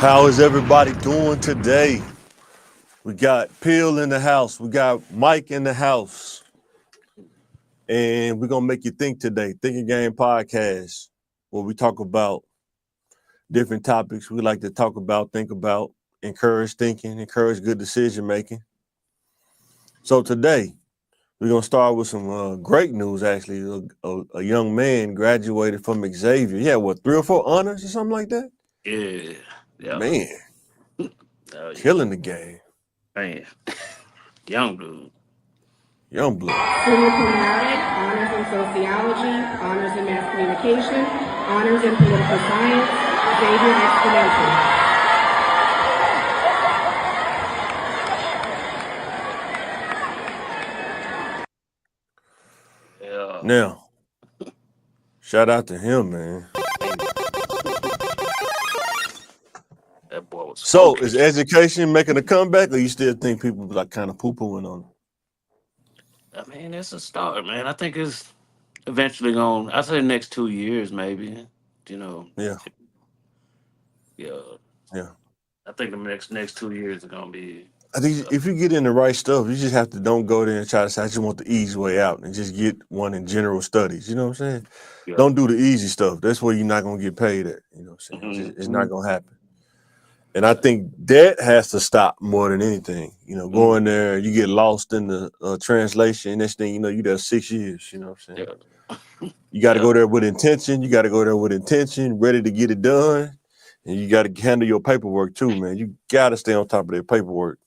How is everybody doing today? We got Peel in the house. We got Mike in the house. And we're going to make you think today. Thinking Game Podcast, where we talk about different topics we like to talk about, think about, encourage thinking, encourage good decision making. So today, we're going to start with some great news, actually. A young man graduated from Xavier. Yeah, what, 3 or 4 honors or something like that? Yeah. Man, Oh yeah. killing the game. Man. Young dude. Young blood. Summa cum laude, honors in sociology, honors in mass communication, honors in political science, Xavier Exponential. Yeah. Now, shout out to him, man. That boy was So, focused. is education making a comeback, or you still think people like kind of poo-pooing on it? I mean, it's a start, man. I think it's eventually going. I say the next 2 years, maybe. You know. Yeah, Yeah. yeah. I think the next 2 years are gonna be. I think if you get in the right stuff, you just have to don't go there and try to say, I just want the easy way out and just get one in general studies. You know what I'm saying? Yeah. Don't do the easy stuff. That's where you're not going to get paid at. You know what I'm saying? It's not Mhm. going to happen. And I think that has to stop more than anything. You know, going there, you get lost in the translation. Next thing you know, you there 6 years. You know what I'm saying? Yeah. You got to Yeah. go there with intention. You got to go there with intention, ready to get it done. And you got to handle your paperwork too, man. You got to stay on top of that paperwork.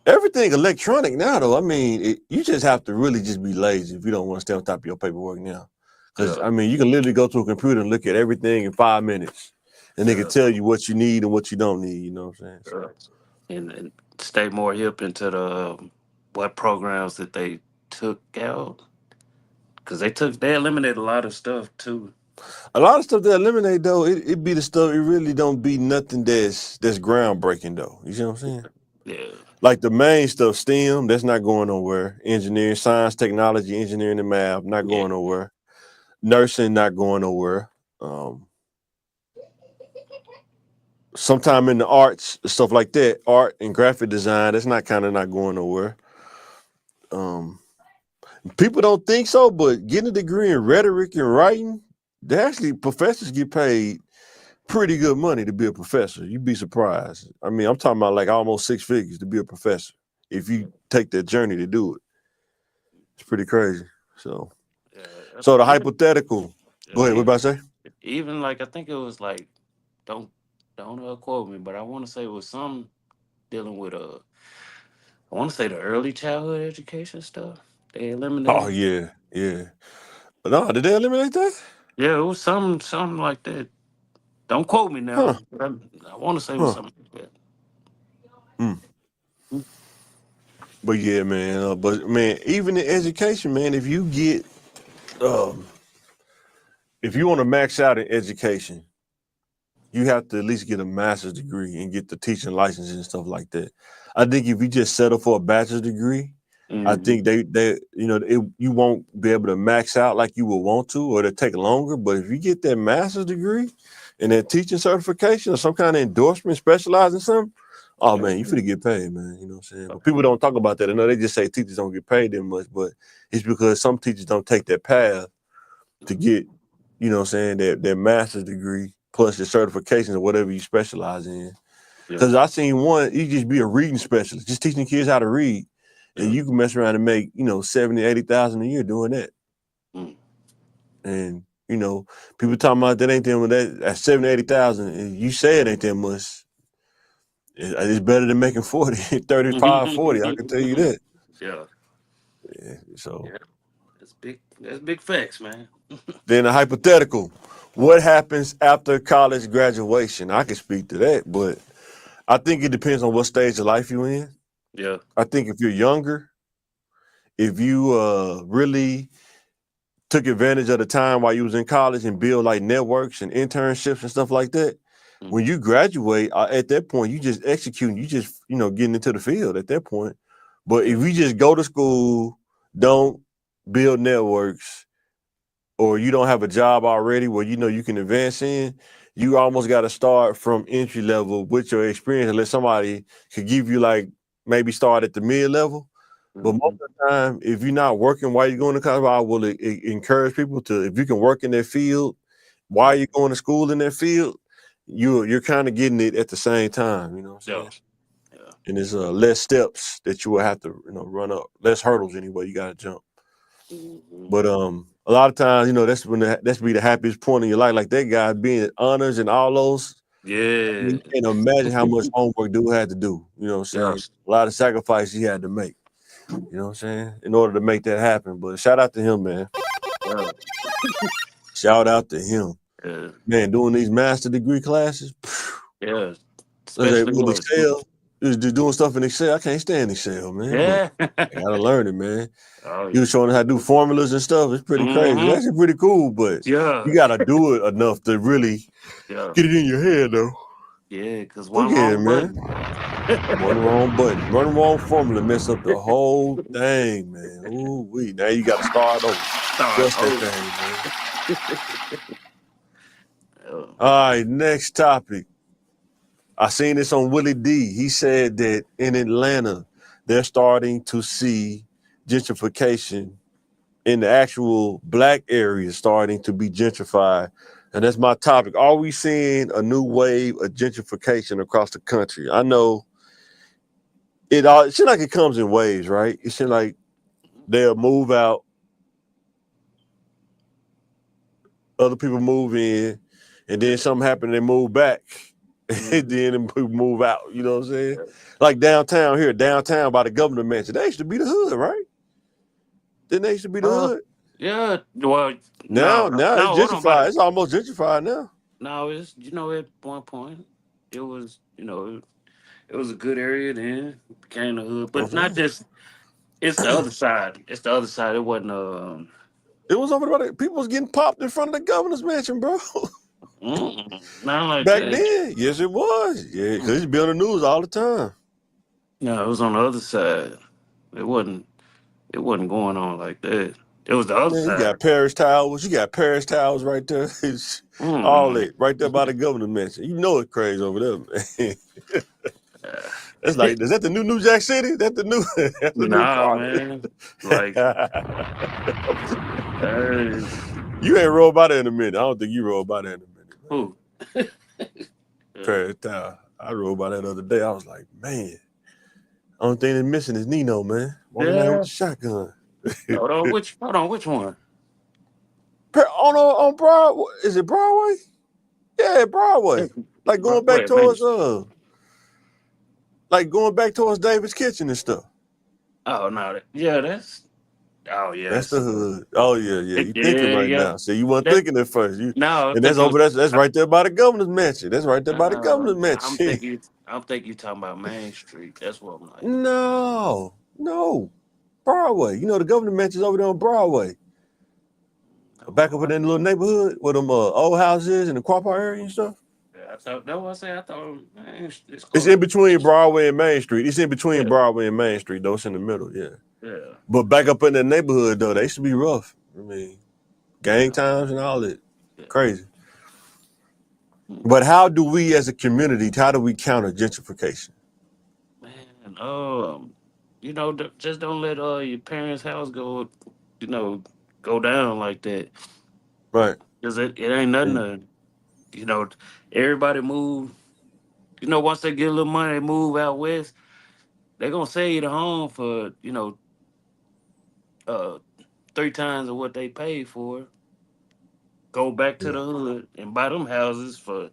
Everything electronic now, though. I mean, you just have to really just be lazy if you don't want to stay on top of your paperwork now. Because, Yeah. I mean, you can literally go to a computer and look at everything in 5 minutes. And they can Yeah. tell you what you need and what you don't need, you know what I'm saying? So, And stay more hip into the what programs that they took out because they eliminated a lot of stuff too. a lot of stuff they eliminate, though, it be the stuff, it really don't be nothing that's groundbreaking, though. You see what I'm saying? Yeah. Like the main stuff, STEM, that's not going nowhere. Engineering, science, technology, engineering, and math, not Yeah. going nowhere. Nursing, not going nowhere. Sometime in the arts, stuff like that, art and graphic design, that's not going nowhere. Um, People don't think so, but getting a degree in rhetoric and writing, they actually professors get paid pretty good money to be a professor. You'd be surprised. I mean, I'm talking about like almost 6 figures to be a professor if you take that journey to do it. It's pretty crazy. So, Yeah. so the Even hypothetical. Go ahead. What even about to say? even like I think it was like don't don't quote me, but I want to say it was some dealing with I want to say the early childhood education stuff. They Oh eliminated. yeah, yeah. No, did they eliminate that? Yeah, it was something like that. Don't quote me Huh? now. But I want to say it was Huh? something like that. Mm. But yeah, man. But man, even in education, man, um, if you want to max out in education, you have to at least get a master's degree and get the teaching license and stuff like that. I think if you just settle for a bachelor's degree, I Hmm. think you won't be able to max out like you would want to, or it'll take longer. But if you get that master's degree and that teaching certification or some kind of endorsement specialized in something, oh Yeah. man, you finna get paid, man. You know what I'm saying? But people don't talk about that. I know they just say teachers don't get paid that much, but it's because some teachers don't take that path to get, you know what I'm saying, their master's degree plus your certifications or whatever you specialize in. Yeah. Because I seen one, you just be a reading specialist, just teaching kids how to read. And Yeah. you can mess around and make, 70, 80,000 a year doing that. Mm. And, people talking about that ain't them with that at 70, 80,000. And you say it ain't that much. It's better than making 40, 35, 40. I can tell you that. Yeah. Yeah, so Yeah. That's big. That's big facts, man. then a hypothetical. What happens after college graduation? I can speak to that, but I think it depends on what stage of life you're in. Yeah. I think if you're younger, if you really took advantage of the time while you was in college and build like networks and internships and stuff like that, Mm. when you graduate, at that point, you just executing, you just, getting into the field at that point. But Yeah. if you just go to school, don't build networks, or you don't have a job already where you know you can advance in, you almost got to start from entry level with your experience, unless somebody could give you like maybe start at the mid level. But most Mhm. of the time, if you're not working while you're going to college, I will encourage people to, if you can work in that field while Yeah. you're going to school in that field, you're kind of getting it at the same time. You know what I'm Yeah. saying? Yeah. And there's less steps that you will have to run up, less hurdles anyway. You got to jump. Mhm. But a lot of times, that's when that's be the happiest point in your life. Like that guy being honors and all those. I Yeah. mean, you can't imagine how much homework dude had to do. You know what I'm saying? Yes. A lot of sacrifices he had to make. You know what I'm saying? In order to make that happen. But shout out to him, man. Yeah. Shout out to him. Yeah. Man, doing these master degree classes. Yeah. Let's say Especially with what. Excel, just doing stuff in Excel. I can't stand Excel, man. But Yeah. I gotta learn it, man. Oh He yeah. was showing us how to do formulas and stuff. It's pretty crazy. It's Mm-hmm. actually pretty cool, but Yeah. you gotta do it enough to really Yeah. get it in your head, though. Yeah. Because Look one here, wrong man. button. One wrong button, one wrong formula, mess up the whole thing, man. Ooh, now you got to start over. Start Dust that over. thing, man. Oh, All right, next topic. I seen this on Willie D. He said that in Atlanta, they're starting to see gentrification in the actual black areas starting to be gentrified. And that's my topic. Are we seeing a new wave of gentrification across the country? I know it seems like it comes in waves, right? It seems like they'll move out, other people move in, and yeah. then something happen, they move back, and Mhm. then them people move out. You know what I'm saying? Yeah. Like downtown by the governor mansion. They used to be the hood, right? Didn't they used to be the Uh, hood? yeah. Well, Now, no, now it's hold on about gentrified. it. It's almost gentrified now. No, it's at one point it was it was a good area then became the hood, but Okay. not just. It's the other side. It's the other side. It wasn't. It was over there. People was getting popped in front of the governor's mansion, bro. Not like Back that. then, yes, it was. Yeah, because it's been on the news all the time. No, it was on the other side. It wasn't. It wasn't going on like that. It was the other Man, you side. got Paris Towers. You got Paris Towers right there. It's all Mm-mm. that right there by the governor mansion. You know it's crazy over there, man. Uh, That's like, is that the new Jack City? That's the new, that's the new nah, Carter. man. Like, uh, You ain't rolled by that in a minute. I don't think you rolled by that in a minute, man. who? Yeah. Paris Tower. I rode by that other day. I was like, man, only thing that's missing is Nino, man. Walking out with Yeah. the shotgun. Hold on. Which one? On Broadway, is it Broadway? Yeah, Broadway. Like going back Wait, man. towards David's Kitchen and stuff. Oh no. Yeah, that's. Oh That's yes. the hood. Oh yeah, yeah. You thinking Yeah, right yeah. now. See, you weren't That. thinking at first. No, I And think it was. that's right there by the governor's mansion. That's right there by the governor's I'm mansion. thinking. I'm thinking you talking about Main Street. That's what I'm like. No. Broadway. You know the governor's mansion's over there on Broadway. Back up in that little neighborhood where them old houses and the car park area and stuff. Yeah, I thought that was I said. I thought man, it's It's close. in between Broadway and Main Street. It's in between Yeah, Broadway and Main Street, though. It's in the middle, yeah. yeah. But back up in that neighborhood, though, they used to be rough. I mean, gang Yeah, times and all that. yeah. Crazy. But how do we as a community, how do we counter gentrification? Man, just don't let your parents' house go, go down like that. Right. Cause it ain't nothing And, to, you know, everybody move. Once they get a little money, they move out west. They gonna sell you the home for uh 3 times of what they paid for. Go back to yeah. the hood and buy them houses for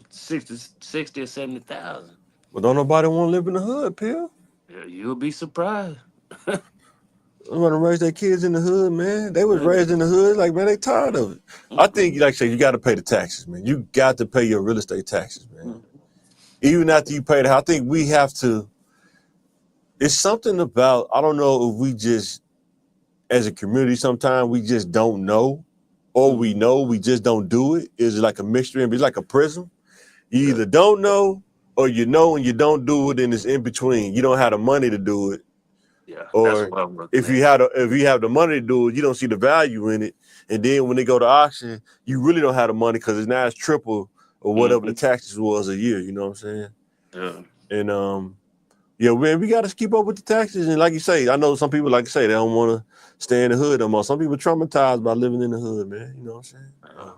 60 or 70,000. But don't nobody want to live in the hood, Pill. Yeah, you'll be surprised. They want to raise their kids in the hood, man. They was Yeah. raised in the hood, like, man, they tired of it. I think, Mm-mm. like I say, you got to pay the taxes, man. You got to pay your real estate taxes, man. Mm. Even after you pay the house, I think we have to, it's something about, I don't know if we just, as a community, sometimes we just don't know, or we know, we just don't do it. It's like a mixture, it's like a prism. You Yeah. either don't know, or you know and you don't do it, and it's in between. You don't have the money to do it, Yeah, that's Or what I'm looking if at. you have the money to do it, you don't see the value in it. And then when they go to auction, you really don't have the money because it's triple or whatever the Hmm. taxes was a year. You know what I'm saying? Yeah. And yeah, man, we got to keep up with the taxes. And like you say, I know some people like to say they don't want to stay in the hood no more. Some people traumatized by living in the hood, man. You know what I'm saying? Uh,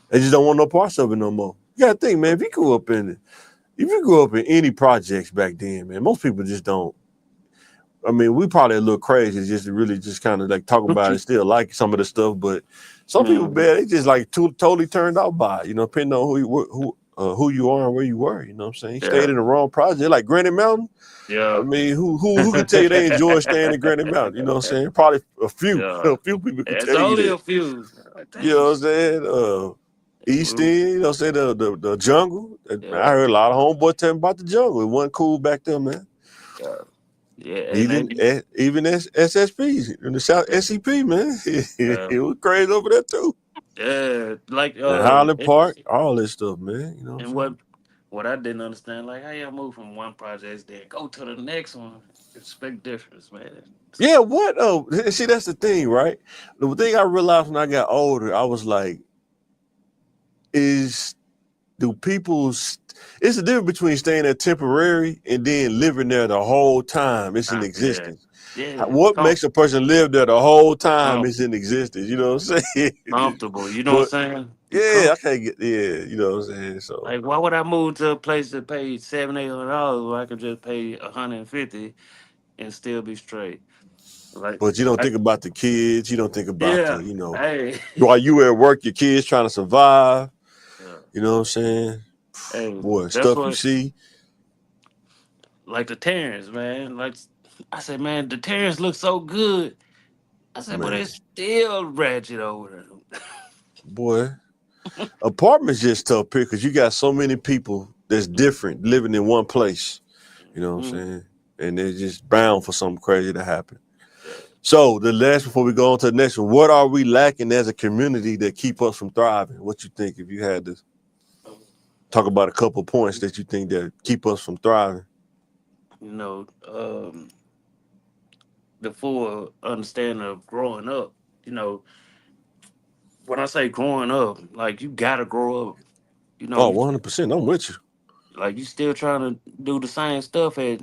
They just don't want no parts of it no more. You got to think, man. If you grew up in any projects back then, man, most people just don't. I mean, we probably a little crazy just to really just kind of like talk about it, still like some of the stuff, but some people, mm, man, they just like totally turned out by it, depending on who you are and where you were. You know what I'm saying? You stayed yeah. in the wrong project, like Granite Mountain. I Yeah. mean, who could tell you they enjoy staying in Granite Mountain? You know what I'm saying? Probably a few, Yeah. a few people could It's tell you only that. a few. Like, You know dang. what I'm saying? East Mm, End, you know what I'm saying? The jungle. I yeah. heard a lot of homeboys telling about the jungle. It wasn't cool back then, man. Yeah. Yeah. And they Even be, even SSP in the South yeah. SCP, man. Yeah. It was crazy over there too. Yeah. Like And Highland Park, all this stuff, man. You know what I'm and saying? what I didn't understand, like how y'all move from one project, then go to the next one. Expect difference, man. Yeah, what? Oh, see, that's the thing, right? The thing I realized when I got older, I was like, is do people? It's the difference between staying there temporary and then living there the whole time it's in Yeah. existence. Yeah. What makes a person live there the whole time Com- it's in existence? You know what I'm saying? comfortable. You know what But I'm saying? You yeah, I come can't get. Yeah, you know what I'm saying. So, like why would I move to a place that paid $700, $800 where I could just pay 150 and still be straight? Like but you don't I, think about the kids. You don't think about yeah. Hey. while you at work, your kids trying to survive. Yeah. You know what I'm saying? Hey, Boy, that's stuff you what see, like the Terrence, man. Like I said, man, the Terrence look so good. I said, but man. it's still ratchet over Boy, apartments just tough here because you got so many people that's there. different living in one place. You know what I'm Mm, saying? And they're just bound for something crazy to happen. yeah. So the last before we go on to the next one, what are we lacking as a community that keep us from thriving? What you think if you had to talk about a couple points that you think that keep us from thriving? You know, the full understanding of growing up. You know, when I say growing up, like you gotta grow up. You know, Oh, you 100%. I'm with you. like you still trying to do the same stuff at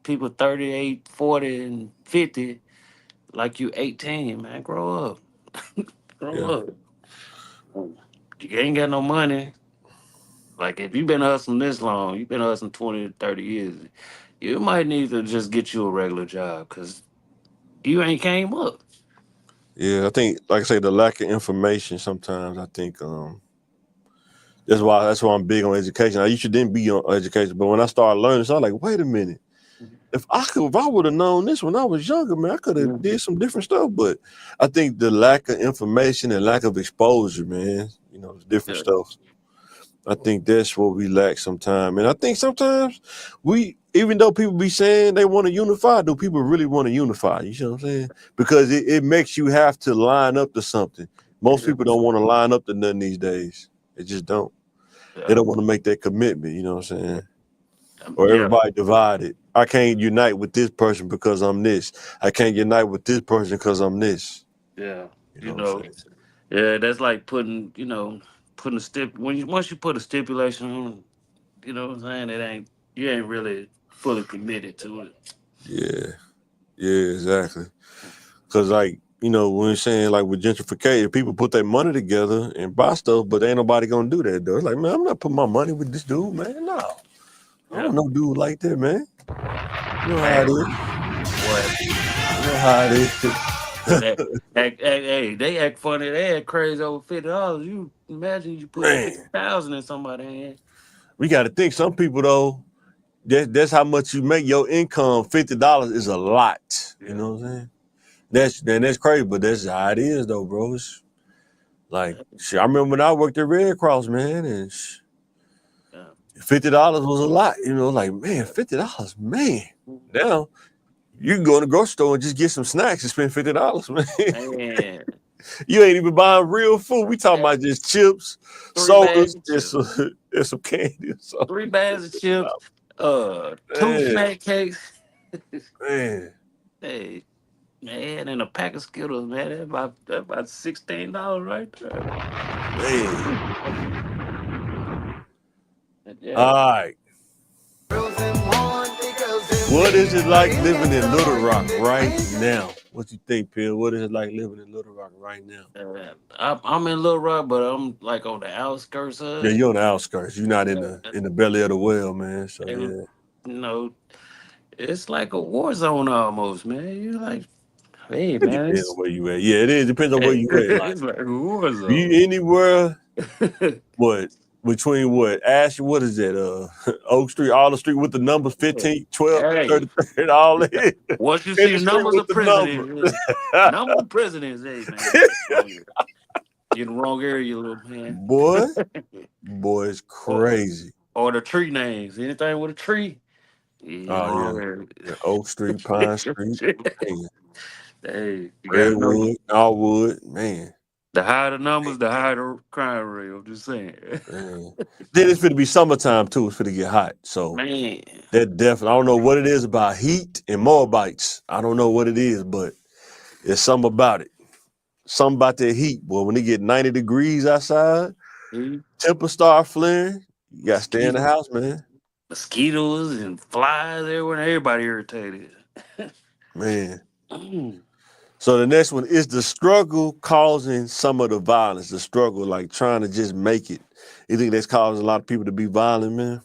people 38, 40, and 50, like you 18, man. Grow up. Grow Yeah. up. You ain't got no money. Like if you've been hustling this long, you've been hustling 20 to 30 years, you might need to just get you a regular job because you ain't came up. Yeah. I think, like I say, the lack of information sometimes, I think that's why I'm big on education. I used to didn't be on education, but when I started learning, so I was like, wait a minute. If I would have known this when I was younger, man, I could have Mhm. did some different stuff. But I think the lack of information and lack of exposure, man, different Yeah. stuff. I think that's what we lack sometimes. And I think sometimes even though people be saying they want to unify, do people really want to unify? You know what I'm saying? Because it makes you have to line up to something. Most Yeah. people don't want to line up to nothing these days. They just don't. They Yeah. don't want to make that commitment, you know what I'm saying? Or Yeah. everybody divided. I can't unite with this person because I'm this. I can't unite with this person because I'm this. Yeah. You know You what I'm know, saying? yeah, that's like putting a once you put a stipulation on, you know what I'm saying, you ain't really fully committed to it. Yeah, yeah, exactly. Because like when you're saying like with gentrification, people put their money together and buy stuff, but ain't nobody gonna do that though. It's like, man, I'm not putting my money with this dude, man. No, I Yeah. don't know dude like that, man. You know how it Man, is. boy, You know how it is. hey, they act funny, they act crazy over $50. You imagine you put Man, 50,000 in somebody's hand. we got to think. Some people though, that's how much you make. Your income, $50 is a lot. You Yeah. know what I'm saying? That's crazy, but that's how it is though, bro. It's like shit, I remember when I worked at Red Cross, man, and Yeah. $50 was a lot. Like man, $50, man. Now you can go in the grocery store and just get some snacks and spend $50, man. Man, You ain't even buying real food. We talking hey, about just chips, three bags sodas, of and chips. some, and some candy or something. 3 bags of chips, two Man, snack cakes. Man, Hey, man, and a pack of Skittles, man, that's about $16 right there. man. Yeah. All right. What is it like living in Little Rock right now? What you think, Phil? What is it like living in Little Rock right now? I'm in Little Rock, but I'm like on the outskirts Yeah, of you're on the outskirts. You're not in the it. in the belly of the well, man. So And, yeah, you know, it's like a war zone almost, man. You're like, hey, it man, depends on where you at. Yeah, it is. Depends on where you at. Like, it's like a war zone. you anywhere, what between what Ash? What is that? Oak Street, all the street with the numbers 15, 12, Hey, 33, all that. once you In see the street numbers with of the number. presidents, numbers of presidents, hey, man, you're in the wrong area, little man. boy, boy, it's or, crazy. or the tree names, anything with a tree, you're in the Oh yeah, wrong area. yeah. Oak Street, Pine Street, man. Hey, you gotta know. Redwood, Allwood, man. The higher the numbers, the higher the crime rate. I'm just saying. Man. Then it's going to be summertime too. It's going to get hot. So Man. that definitely, I don't know what it is about heat and Moabites. I don't know what it is, but it's something about it. Something about that heat, boy. When it get 90 degrees outside, See? temper start flaring, you got to stay in the Mosquito- house, man. Mosquitoes and flies everywhere. Everybody irritated. Man. Mm. So the next one is the struggle causing some of the violence. The struggle, like trying to just make it. You think that's causing a lot of people to be violent, man?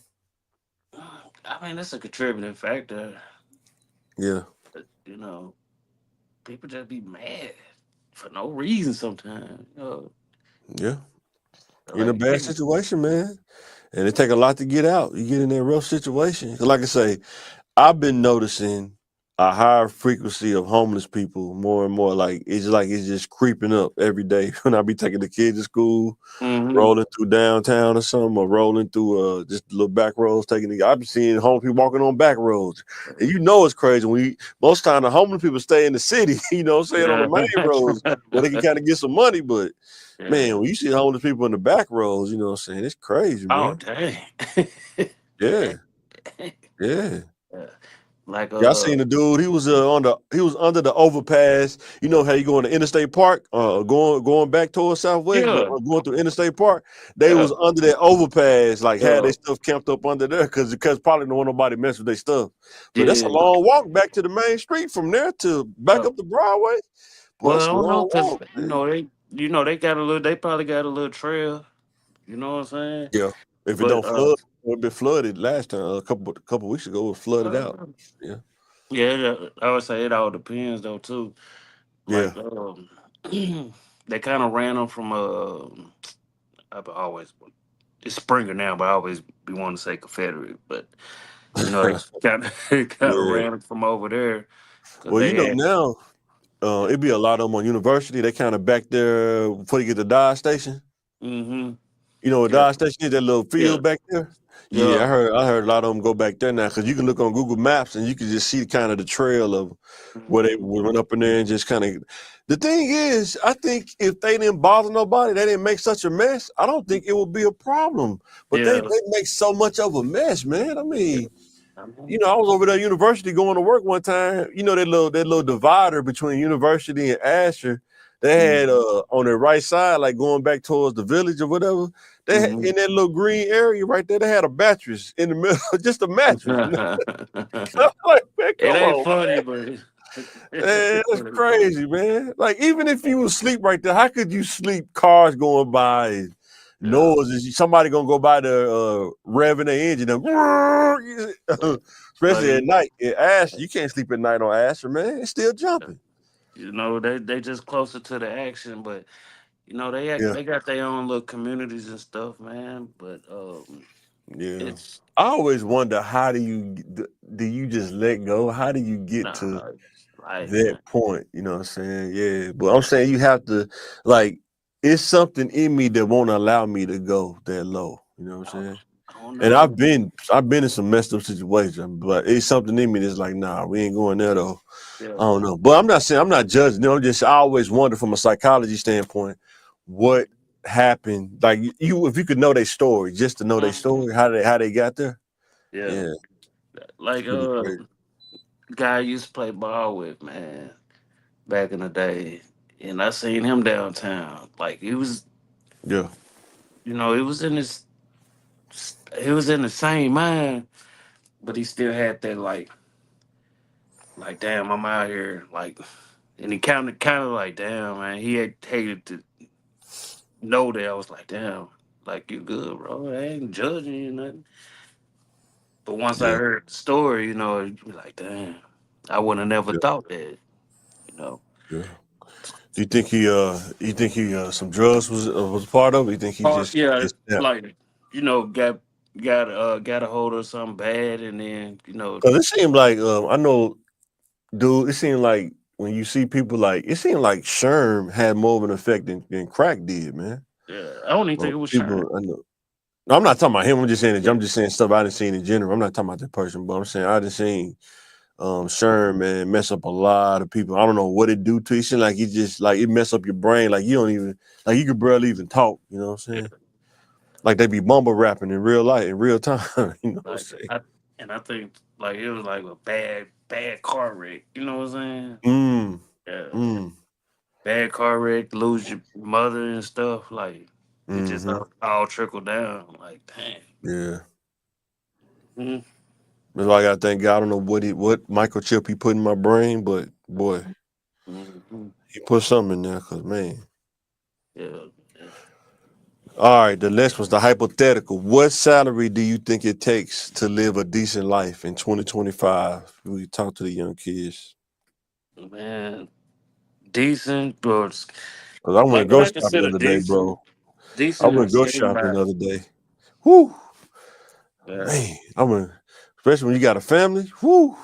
I mean, that's a contributing factor. Yeah. But, people just be mad for no reason sometimes. Yeah. You're in a Like, bad situation, man. And it take a lot to get out. You get in that rough situation. 'Cause like I say, I've been noticing a higher frequency of homeless people more and more. Like it's just creeping up every day. When I be taking the kids to school, mm-hmm. rolling through downtown or something, or rolling through just little back roads, taking the I've been seeing homeless people walking on back roads. And you know it's crazy when most time the homeless people stay in the city, you know what I'm saying, on the main roads where they can kind of get some money. But Yeah. man, when you see homeless people in the back roads, you know what I'm saying, it's crazy, Oh, man. dang. Yeah, yeah. Yeah. Like, Yeah, I seen the dude. He was under the overpass. You know how you go into Interstate Park, going back towards Southwest, but yeah, going through Interstate Park. They yeah, was under that overpass, like had yeah, their stuff camped up under there, because probably don't want nobody mess with their stuff. But that's a yeah. long walk back to the main street from there to back Yeah. up to Broadway. Boy, Well, I that's a don't know, long cause walk, man. they got a little. They probably got a little trail. You know what I'm saying? Yeah, if it But don't flood, it been flooded last time. A couple weeks ago, it was flooded uh, out. Yeah, yeah, I would say it all depends though too. yeah. Like, they kind of ran them from I've always it's Springer now, but I always be wanting to say Confederate, but they kind of kind of Yeah. ran them from over there because Well, they had. now it'd be a lot of them on University. They kind of back there before you get to Dodge Station. Mm-hmm. You know what Yeah, Dodge Station is? That little yeah, field back there. Yeah, yeah. I heard a lot of them go back there now because you can look on Google Maps and you can just see kind of the trail of where they Mhm. went up in there and just kind of. The thing is, I think if they didn't bother nobody, they didn't make such a mess. I don't think it would be a problem. But they Yeah, they make so much of a mess, man. I yeah. mean. Mhm. I was over there at University going to work one time. You know that little divider between University and Asher. They had Mhm. on the right side, like going back towards the village or whatever. They had, Mhm. in that little green area right there, they had a mattress in the middle, just a mattress. I'm like, man, It come ain't on, funny, but man, that's but it's funny. crazy, man. Like even if you was asleep right there, how could you sleep? Cars going by, and Yeah, noises. Somebody gonna go by the revving their engine, but especially at night. Ash, you can't sleep at night on Asher, man. It's still jumping. they just closer to the action, but Yeah, they got their own little communities and stuff, man. But yeah. it's I always wonder how do you just let go? How do you get to nah, it's life, that man. point? You know what I'm saying? Yeah, but I'm saying you have to like. It's something in me that won't allow me to go that low. You know what I I'm don't, saying? I don't And know. I've been in some messed up situations, but it's something in me that's like, nah, we ain't going there though. Yeah. I don't know. But I'm not saying I'm not judging them. I always wonder from a psychology standpoint what happened. Like if you could know their story, just to know their Mhm. story, how they got there. Yeah. Yeah, Like it's pretty crazy. guy I used to play ball with, man, back in the day, and I seen him downtown. Like he was, Yeah. he was in his, he was in the same mind, but he still had that like damn, I'm out here, like, and he kind of like damn, man. He had hated to know that I was like damn, like you good, bro. I ain't judging you nothing. But once I Yeah. heard the story, you'd be like damn, I would have never Yeah. thought that, you know. Yeah. You think he some drugs was part of it? You think he Oh just yeah, gets snapped? like got a hold of something bad, and then Cause it seemed like I know, dude. It seemed like when you see people like it seemed like Sherm had more of an effect than crack did, man. yeah, I don't even think it was Sherm. People, I know. No, I'm not talking about him. I'm just saying. Yeah, I'm just saying stuff I didn't see in general. I'm not talking about that person, but I'm saying I didn't seen Sherm, man, mess up a lot of people. I don't know what it do to you. It seemed like it just like it mess up your brain. Like you don't even like you could barely even talk. You know what I'm yeah. saying? Like they be mumble rapping in real life, in real time. You know what I'm Like saying? I think like it was like a bad car wreck. You know what I'm saying? Mm, Yeah, mm, bad car wreck, lose your mother and stuff. Like it just mm-hmm. all trickled down. Like damn. Yeah. Mhm. That's why I gotta thank God. I don't know what microchip he put in my brain, but boy, Mhm. he put something in there, cause man. Yeah. Yeah. All right, the next one's the hypothetical. What salary do you think it takes to live a decent life in 2025? We talk to the young kids. Man, decent, but Cause I went like what I grocery shopping the consider other day, decent, bro. I decent went is grocery getting shopping by. the other day. Whoo, Yeah, man. I went, especially when you got a family. Whoo,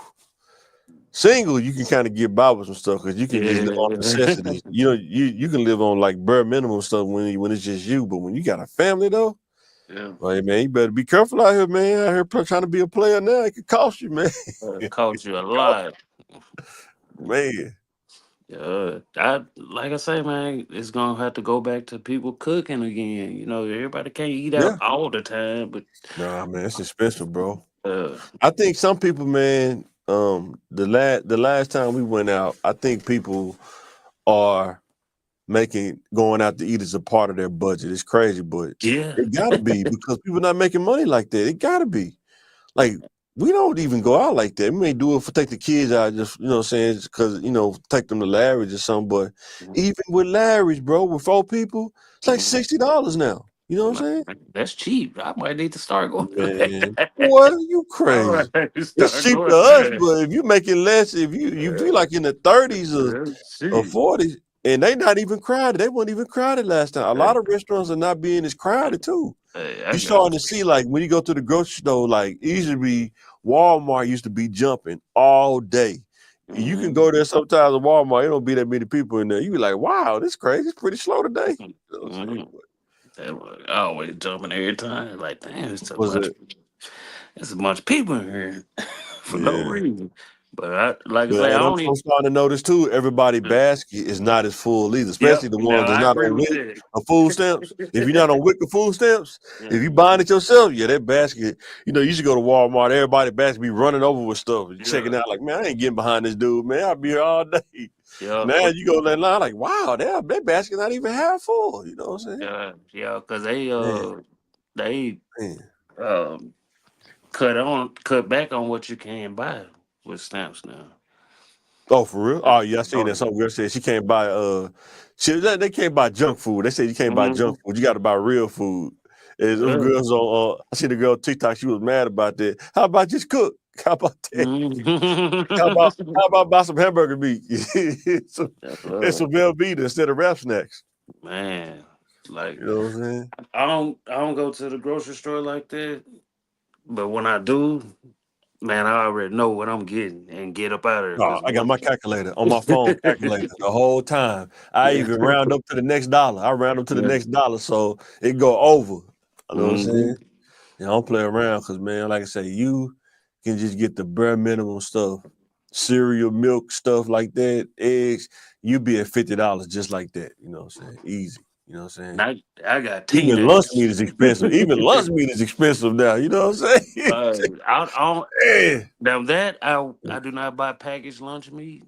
single, you can kind of get by with some stuff because you can just live on yeah, necessities. You know, you can live on like bare minimum stuff when it's just you. But when you got a family though, yeah. like man, you better be careful out here, man. Out here trying to be a player now, it could cost you, man. Cost you a lot. Man, I like I say, man, it's gonna have to go back to people cooking again. Everybody can't eat out yeah. all the time, but Nah, man, it's expensive, bro. uh, I think some people, man, the last time we went out, I think people are making going out to eat as a part of their budget. It's crazy, but yeah, it gotta be because people not making money like that. It gotta be. Like we don't even go out like that. We may do it for take the kids out, just what I'm saying, because take them to Larry's or something. But Mhm. even with Larry's, bro, with 4 people, it's like Mhm. $60 now. You know what I'm saying? That's cheap. I might need to start going to Man, that. boy, you I crazy. might need to It's start cheap to going to us, that. but if you making less, if you like in the 30s That's or cheap. 40s, and they not even crowded. They weren't even crowded last time. A Hey, lot of restaurants are not being as crowded too. hey, I You got. starting to see like when you go to the grocery store, like usually Walmart used to be jumping all day. You can Mhm. go there sometimes at Walmart, it don't be that many people in there. You be like, wow, this crazy. It's pretty slow today. You know what I'm saying? Mhm. That was always jumping every time. Like, damn, it's so Was much. it? There's a bunch of people in here for no Yeah. reason. But like I But say, I and I'm, don't I'm even. starting to notice too, everybody basket is not as full either, especially Yep. the Now ones that's I not agree on with WIC that. or food stamps. If you're not on WIC or food stamps, Yeah. if you buying it yourself, yeah, that basket, you should go to Walmart, everybody basket be running over with stuff, Yeah. checking out like, man, I ain't getting behind this dude, man. I'll be here all day. Yeah. Now But you go to that line like, wow, that basket not even half full. You know what I'm saying? yeah, because they Man, they man. um cut back on what you can buy with stamps now. Oh, for real? Oh, yeah, I seen Oh that. yeah. Some girl said she can't buy they can't buy junk food. They said you can't buy Mhm. junk food. You got to buy real food. And some Yeah. girls on I seen the girl on TikTok. She was mad about that. How about just cook? How about that? How about buy some hamburger meat some, and Mhm. some Velveeta instead of wrap snacks? Man, like You know what I'm saying? I don't go to the grocery store like that. But when I do, man, I already know what I'm getting and get up out of there. Oh, Cause I got my calculator on my phone, calculator the whole time. I yeah, even round up to the next dollar. I round up to the yeah. next dollar so it go over. You know what I'm saying? Hmm. Yeah, I don't play around because, man, like I say, you can just get the bare minimum stuff, cereal, milk, stuff like that, eggs. You be at $50 just like that. You know what I'm saying? Easy. You know what I'm saying? I got Even lunch meat teenagers. is expensive. Even lunch meat is expensive now. You know what I'm saying? I don't. Man. Now that I do not buy packaged lunch meat.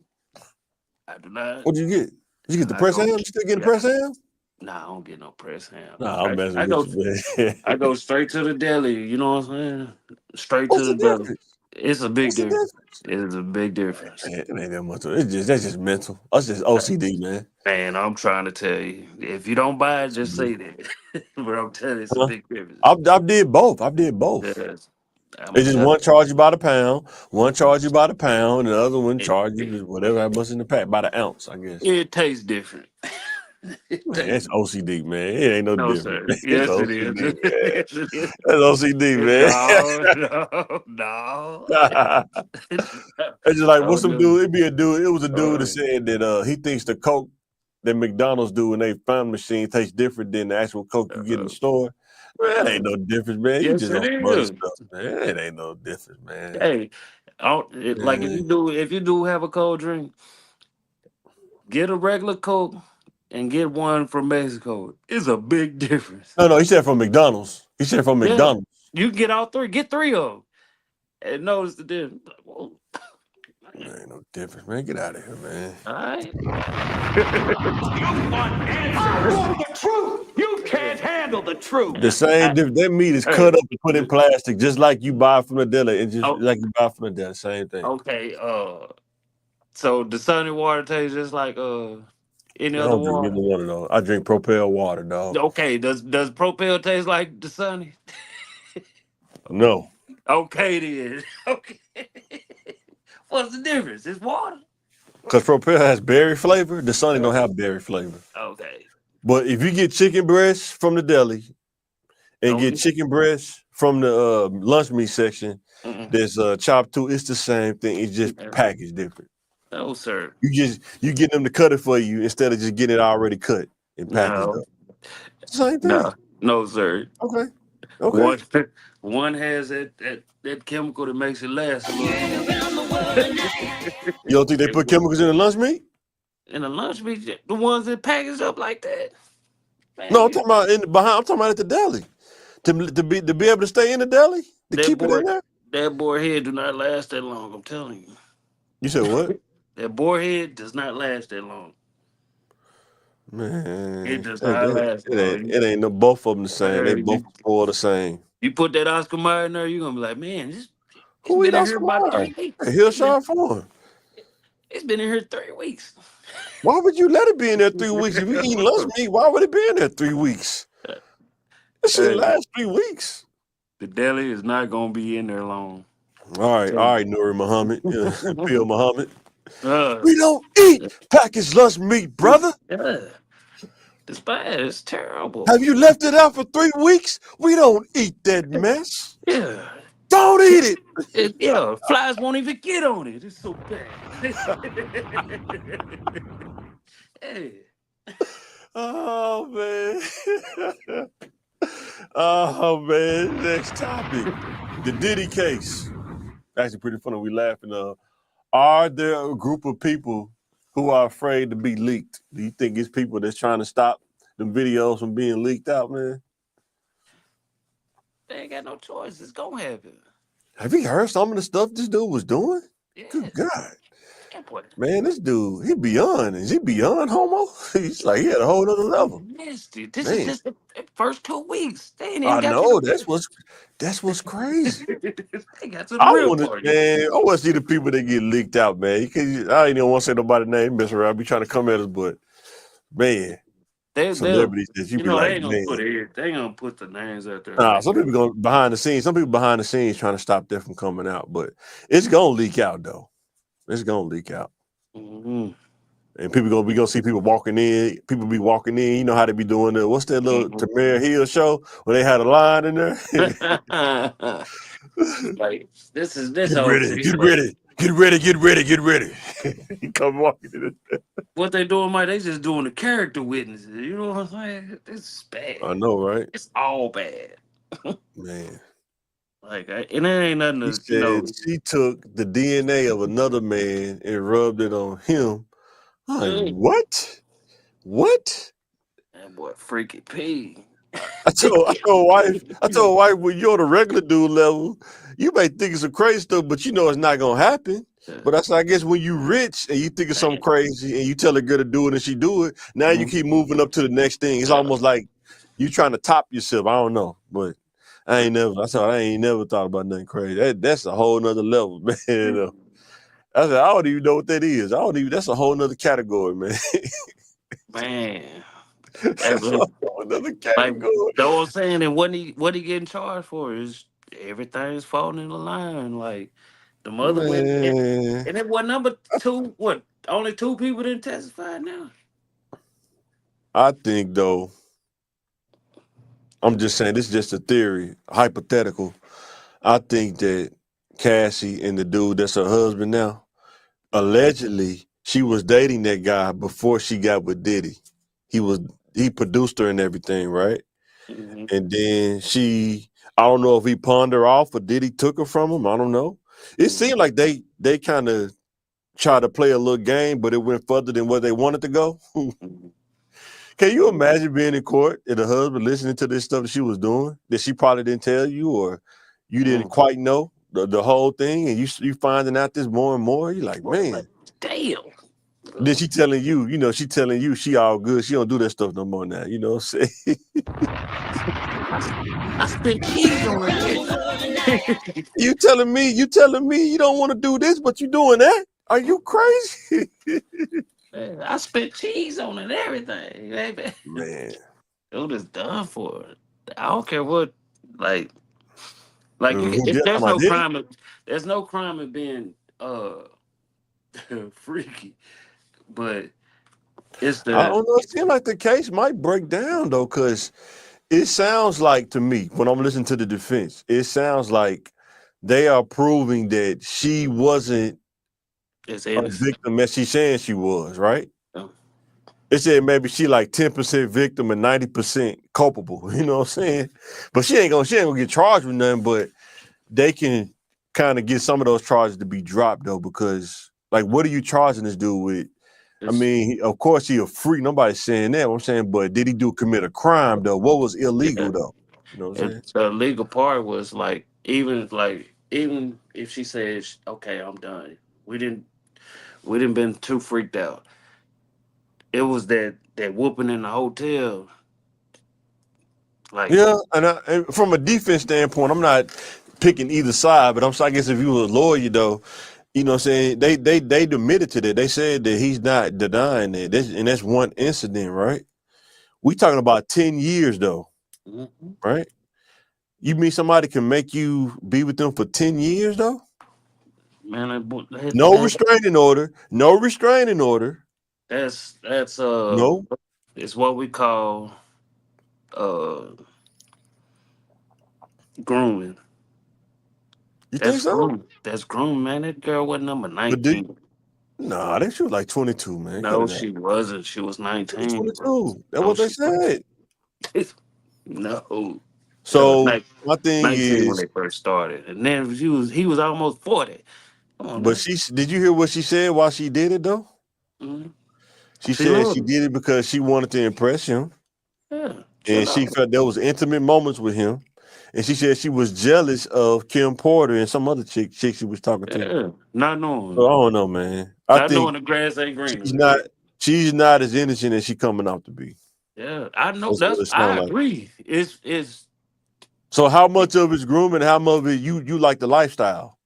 I do not. What'd you get? Did you get the I press go. ham? You still getting Yeah. press ham? Nah, I don't get no press ham. Nah, I'm messing I with go. you, man. I go straight to the deli. You know what I'm saying? Straight What's to the the deli. difference? It's a big What's the difference. difference? It's a big difference. Man, it ain't that much. That's just mental. That's just OCD, man. Man, I'm trying to tell you. If you don't buy it, just say that. But I'm telling you, it's a Huh? big difference. I did both. I did both. Yes. I'm It's just telling one charge you by the pound, one charge you by the pound, and the other one charge you whatever I must in the pack by the ounce, I guess. it tastes different. It Man, tastes it's OCD, man. It ain't no no, different. sir. It's Yes, it OCD, is. man. Yes, it is. That's OCD, man. No, no, no. It's just like Oh what's some no. dude? It be a dude. It was a dude that Oh, said that he thinks the Coke that McDonald's do in their fountain machine tastes different than the actual Coke you get in the store. Man, it ain't no difference, man. You yes, just it on some other is. stuff, man. It ain't no difference, man. Hey, like Man. if you do have a cold drink, get a regular Coke and get one from Mexico. It's a big difference. No, he said from McDonald's. He said from Yeah, McDonald's. you can get all three. Get three of them and notice the difference. Like, whoa, Man, ain't no difference, man. Get out of here, man. all right. I want the truth. You can't handle the truth. The same difference. That meat is cut Hey, up and put in plastic, just like you buy from the deli, and just oh, like you buy from the deli. Same thing. okay. So the sunny water tastes just like any I other don't drink water. either one of those. I drink Propel water, dog. Okay, does Propel taste like the sunny? No, Okay then. Okay. What's the difference? It's water. because Propel has berry flavor. The Sunny don't have berry flavor. Okay. But if you get chicken breasts from the deli and Don't get get. chicken breasts from the lunch meat section, Mm-mm. there's chopped too. It's the same thing. It's just packaged different. No, sir. You get them to cut it for you instead of just getting it already cut and packaged No. up. Same thing. No. No, sir. Okay. Okay. One one has that chemical that makes it last a little longer. You don't think they put chemicals in the lunch meat? In the lunch meat, the ones that package up like that. Man, No, I'm talking about behind. I'm talking about at the deli. To be able to stay in the deli to that keep it in board there. that boar head do not last that long, I'm telling you. You said what? That boar head does not last that long. Man, It does not last that long. it ain't no both of them the same. They both You, spoil the same. you put that Oscar Mayer in there, you're gonna be like, man, it's Who eat been in here Oscar about Mayer? 3 weeks. Hey, Hillshire Farm. It's been in here 3 weeks. Why would you let it be in there 3 weeks? If you eat lunch meat, why would it be in there 3 weeks? This shit Hey, last 3 weeks. the deli is not gonna be in there long. All right, Nuri Muhammad, Peel Muhammad. Uh, We don't eat packaged lunch meat, brother. yeah, it's bad. It's terrible. Have you left it out for 3 weeks? We don't eat that mess. Yeah. Don't eat it. Yeah, flies won't even get on it. It's so bad. Hey, Oh man. Oh man. Next topic. The Diddy case. Actually pretty funny. We laughing. Are there a group of people who are afraid to be leaked? Do you think it's people that's trying to stop the videos from being leaked out, man? they ain't got no choice. It's gonna happen. Have you heard some of the stuff this dude was doing? Yeah. Good God. Damn, boy. Man, this dude, is he beyond homo? He's like, he at a whole other level. Nasty. This Man. is just the first 2 weeks. They ain't even I got know, to that's what's crazy. they got to the real part. I want to see the people that get leaked out, man. I ain't even want to say nobody's name, mess around, be trying to come at us, but man, They'll, celebrities that you be they like, ain't gonna man. put it. They ain't gonna put the names out there. Nah, Like some people go behind the scenes. Some people behind the scenes trying to stop that from coming out, but it's gonna leak out though. It's gonna leak out. mm-hmm. And we gonna see people walking in. People be walking in. You know how they be doing the what's that little Tamir Hill show where they had a line in there? Like this Get whole ready, thing. get ready, get ready, get ready, get ready. He come walking in. What they doing, Mike? They just doing the character witnesses. You know what I'm saying? It's bad. I know, right? It's all bad. Man. Like, and there ain't nothing He to, said she took the DNA of another man and rubbed it on him. I'm like, what? What? That boy Freaky P. I told wife, when you're on the regular dude level, you may think of some crazy stuff, but you know it's not gonna happen. But that's I guess when you rich and you think of something crazy and you tell a girl to do it and she do it, now you keep moving up to the next thing. It's almost like you trying to top yourself. I don't know, but I ain't never thought about nothing crazy. That's a whole nother level, man. I said, I don't even know what that is. That's a whole nother category, man. Man, That's a whole nother like category. though I'm saying, and what he getting charged for is everything's falling in the line. Like the mother went, Man, and it was number two. What? Only two people didn't testify now. I think though, I'm just saying this is just a theory, hypothetical. I think that Cassie and the dude that's her husband now, allegedly, she was dating that guy before she got with Diddy. He produced her and everything, right? Mm-hmm. And then I don't know if he pawned her off or Diddy took her from him. I don't know. It seemed like they kind of tried to play a little game, but it went further than what they wanted to go. Can you imagine being in court and the husband listening to this stuff that she was doing that she probably didn't tell you or you didn't quite know the whole thing, and you finding out this more and more? You're like, man, Damn. then she telling you, she telling you she all good. She don't do that stuff no more now. You know what I'm saying? I spent cheese on it. you telling me you don't want to do this, but you doing that? Are you crazy? Man, I spent cheese on it and everything, baby. Man. Dude is done for it. I don't care what, like you can, Who did there's about no Diddy? crime. There's no crime in being freaky, but it's I the don't know. It seems like the case might break down though, because it sounds like to me, when I'm listening to the defense, it sounds like they are proving that she wasn't it's a innocent. victim as she's saying she was, right? It said maybe she like 10% victim and 90% culpable. You know what I'm saying? But she ain't gonna get charged with nothing, but they can kind of get some of those charges to be dropped though, because like what are you charging this dude with? I mean, of course he a freak. Nobody's saying that. I'm saying, but did he commit a crime though? What was illegal though? You know what I'm saying? The legal part was even if she says, "Okay, I'm done," we didn't been too freaked out. It was that whooping in the hotel. Like, Yeah, and from a defense standpoint, I'm not picking either side, but I guess if you were a lawyer though, you know what I'm saying, they admitted to that. They said that he's not denying that. And that's one incident, right? We talking about 10 years though, right? You mean somebody can make you be with them for 10 years though? man, No restraining order. No restraining order. that's No. it's what we call uh grooming. You think so? That's grooming, man. That girl wasn't number But 19. nah, I think she was like 22, man. Cut No, it out. she wasn't. She was 19, bro. 22. That's No, what they she wasn't. said. No. It was So my thing 19 when is, they first started. And then he was almost 40. Come on but now. did you hear what she said while she did it though? Mhm. She She said she loved it. did it because she wanted to impress him, Yeah. She and she loved it. felt there was intimate moments with him, and she said she was jealous of Kim Porter and some other chick she was talking to. Yeah. Not So I knowing. don't know, man. I Not think knowing the grass ain't greener. she's not she's not as innocent as she coming out to be. Yeah. I know That's what it I sounds like. agree. It's So how much of it's grooming? How much of it you like the lifestyle?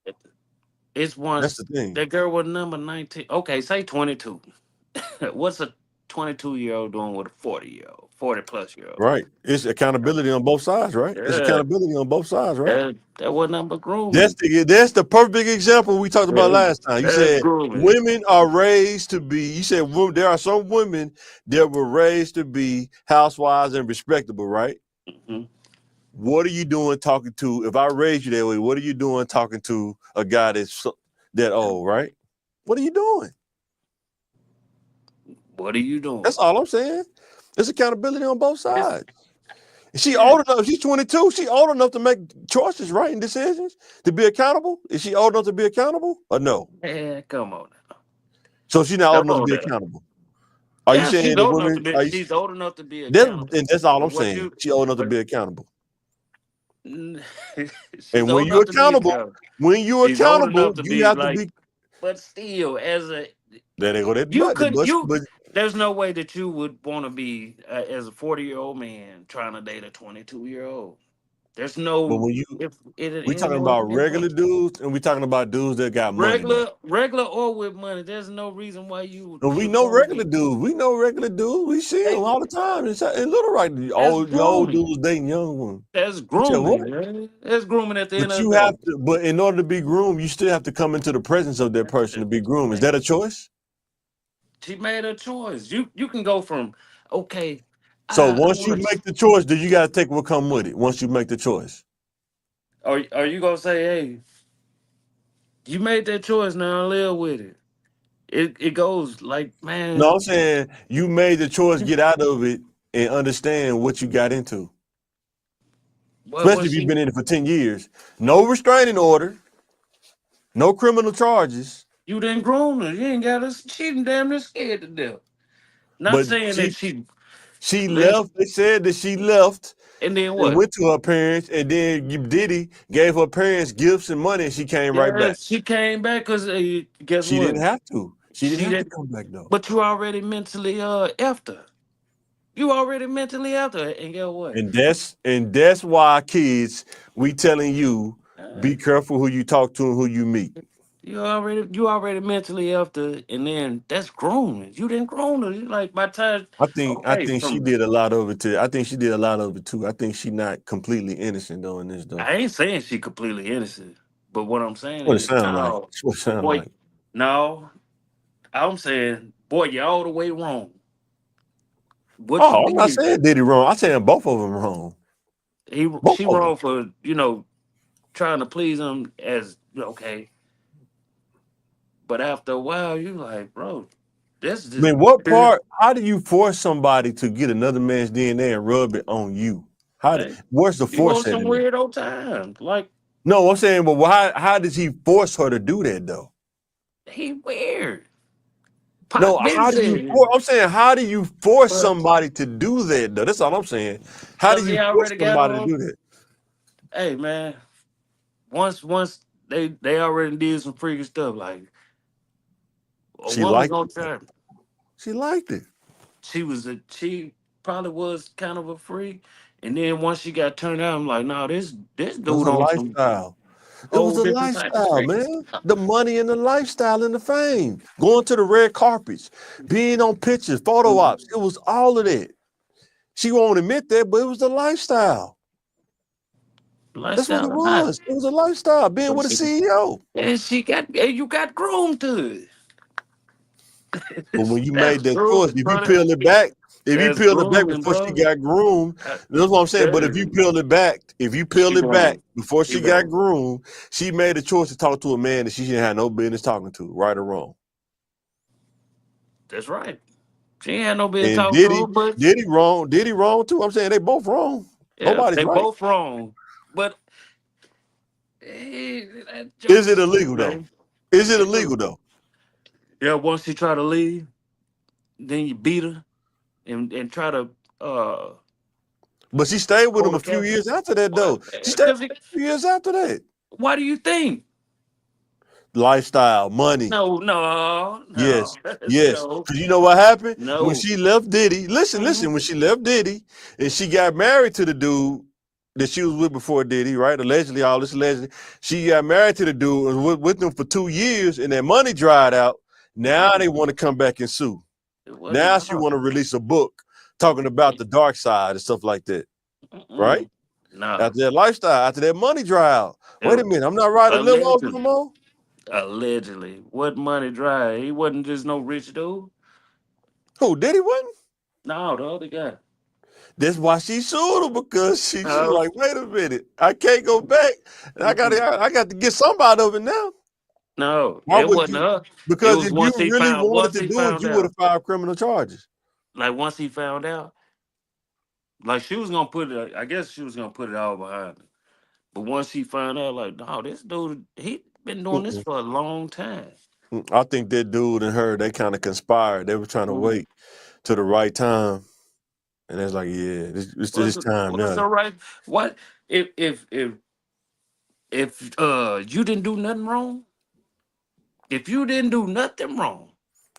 it's That's once the thing, that girl was number 19. Okay, say 22. What's a 22-year-old doing with a 40-year-old, 40 plus year old? right? It's accountability on both sides, right? It's Yeah. accountability on both sides, right? That wasn't number That's grooming. the perfect example we talked about last time. You That's said grooming. women are raised to be. You said there are some women that were raised to be housewives and respectable, right? Mm-hmm. What are you doing talking to? If I raised you that way, what are you doing talking to a guy that's that old, right? What are you doing? What are you doing? That's all I'm saying. There's accountability on both It's, sides. She yeah. old enough. She's 22. She old enough to make choices, right, and decisions to be accountable. Is she old enough to be accountable or no? Yeah, come on now. So she's not old Come enough to on be now. accountable. Are you Yeah, saying she's the old enough to women? be. She's old enough to be That's, accountable. and that's all But I'm what saying. you? She old enough to But be accountable. she's And when old you enough to be accountable, accountable. when you She's old accountable, enough to you be have to like. be. But still, as a There they go that you button, could you. but There's no way that you would want to be as a 40-year-old man trying to date a 22-year-old. There's no when you if it we ain't talking no about if regular dudes and we talking about dudes that got money now. regular or with money. There's no reason why you And we should know want to regular be. dudes. We know regular dudes. We see them Hey, all the time. In Little Right, that's old grooming. dudes dating young ones. That's You said what? grooming. Man. That's grooming at the end But of you the have day. to. But in order to be groomed, you still have to come into the presence of that person to be groomed. Is that a choice? She made a choice. You can go from okay. So I once you want to. make the choice, then you got to take what come with it. Once you make the choice. Are you gonna say, hey, you made that choice now? Live with it. It goes like, No, man. I'm saying you made the choice, get out of it, and understand what you got into. What Especially was if you've she? been in it for 10 years. No restraining order, no criminal charges. You didn't groom her. You ain't got us. She done damn near scared to death. Not But saying that she she she let. left. They said that she left And then and what? went to her parents, and then Diddy gave her parents gifts and money, and she came right Yeah, back. she came back because guess She what? didn't have to. She didn't She have to didn't. come back though. But you already mentally after. You already mentally after, and guess what? And that's why, kids, we telling you, Uh, be careful who you talk to and who you meet. you already mentally after, and then that's grooming. You didn't groom her. You like by the time I okay think she from. did a lot of it too. I think she did a lot of it too. I think she not completely innocent though in this though. I ain't saying she completely innocent, but what I'm saying That's what it is sound like. no, That's what it sound boy, like. no. I'm saying, boy, you're all the way wrong. What you Oh, I'm not did, saying Diddy wrong. I'm saying both of them wrong. Both she of them. wrong for trying to please him as okay, but after a while, you like, bro, this I just mean, what part? How do you force somebody to get another man's DNA and rub it on you? hey, Where's the you force on at some in it? weirdo time. Like No, I'm saying, but how does he force her to do that though? he weird. Pac No, been said it, I'm saying, how do you force but somebody to do that though? That's all I'm saying. How do because you he force already got somebody to on. do that? Hey man, once they already did some freaky stuff. Like a She woman liked gonna it though. try. She liked it. She probably was kind of a freak. And then once she got turned out, I'm like, no, this It was dude a on some lifestyle. It was whole a different type of lifestyle, shit. man. The money and the lifestyle and the fame. Going to the red carpets, being on pictures, photo ops. It was all of that. She won't admit that, but it was the lifestyle. That's what it Lifestyle or not. was. It was a lifestyle. Being But with a she CEO. and you got groomed to But it. when you That's made that choice, grooming, if you brother. peel it back, if you That's peel it back grooming, before she bro. got groomed, I, that's what I'm saying. But yeah, if you peel she it back wrong. before She she got wrong. groomed, she made a choice to talk to a man that she didn't have no business talking to, right or wrong. That's right. She ain't had no business And talking to her, but Diddy wrong too. I'm saying they both wrong. yeah, Nobody's they right. both wrong. But hey, that Is Joker it shit, illegal though? man. Is it Hey, look. illegal though? Yeah, once she try to leave, then you beat her and try to But she stayed with him hold a her few captive. years after that though. What? She stayed Because with him a few years after that. why do you think? Lifestyle, money. No, no, no, Yes, yes. no, Because you know what happened when no. she left Diddy. Listen, Mhm. listen. When she left Diddy and she got married to the dude that she was with before Diddy, right? Allegedly, all this allegedly. She got married to the dude and was with him for 2 years, and that money dried out. Now they want to come back and sue. It wasn't. Now she No, want to release a book talking about the dark side and stuff like that, right? mm-mm. No. After that lifestyle, after that money dry out. Wait a It, minute, I'm not riding little off no allegedly, more. allegedly, what money dry? He wasn't just no rich dude. Who Diddy wasn't? No, the other guy. That's why she sued him because she No, like, wait a minute, I can't go back. And mm-mm. I got to get something out of it now. No, Why it would wasn't you? her. It Because was if you really wanted once to he do it, found you would out. have filed criminal charges. Like once he found out, like she was gonna put it. I guess she was gonna put it all behind her. But once she found out, like, no, this dude, he been doing this Mm-mm. for a long time. I think that dude and her, they kind of conspired. They were trying to Mhm. wait. to the right time, and it's like, yeah, this time What's now. the right? What if you didn't do nothing wrong? If you didn't do nothing wrong,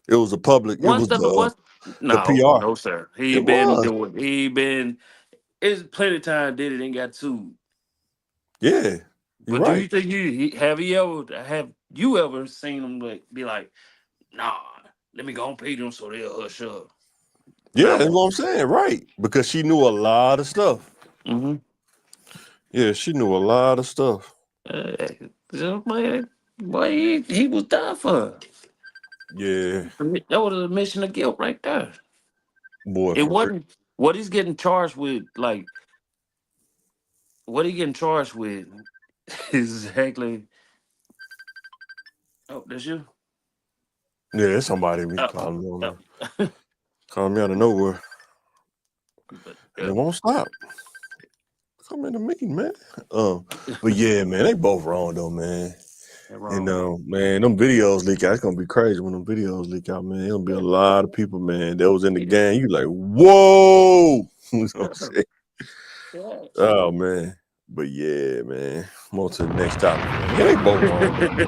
It was a public. It once was the no, PR. no sir. It was. He been it's plenty of time Diddy didn't got sued. Yeah, you're But do right. you think have you ever seen him like be like, nah, let me go and pay them so they'll hush up? Yeah, Nah. that's what I'm saying. Right, because she knew a lot of stuff. Mm-hmm. Yeah, she knew a lot of stuff. So, man, boy, he was done for. Yeah, That was a admission of guilt right there. boy, It for real. wasn't what he's getting charged with, like what he getting charged with is exactly. Oh, that's you. Yeah, it's somebody we Oh, calling me on oh. there. Calling me out of nowhere. But And it won't stop. Come in the meeting, man. But yeah, man, they both wrong though, man. they're And wrong. man, them videos leak out. It's gonna be crazy when them videos leak out, man. It'll be a lot of people, man, that was in the game. You like, whoa. You know what I'm saying? Yeah. Oh man. But yeah, man. I'm on to the next topic, man. Yeah, they both wrong, man.